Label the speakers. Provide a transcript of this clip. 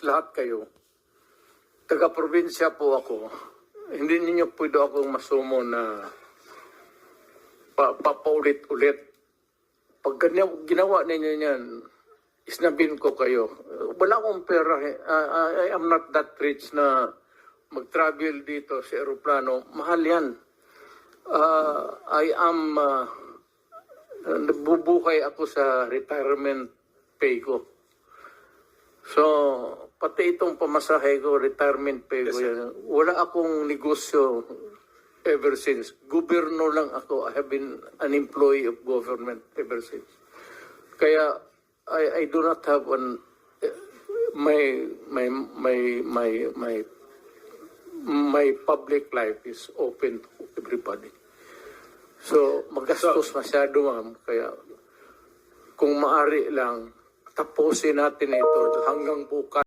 Speaker 1: lahat kayo, taga-probinsya po ako, hindi ninyo pwede akong masumo na papaulit-ulit. Pag ginawa ninyo yan, isnabin ko kayo. Wala akong pera. I am not that rich na mag-travel dito sa aeroplano. Mahal yan. Nabubuhay ako sa retirement pay ko. So, pati itong pamasahe ko, retirement pay ko yan. Wala akong negosyo ever since. Gobyerno lang ako. I have been an employee of government ever since. Kaya, I do not have my public life is open to everybody. So, magastos masyado, ma'am. Kaya, kung maari lang, tapusin natin ito hanggang bukas.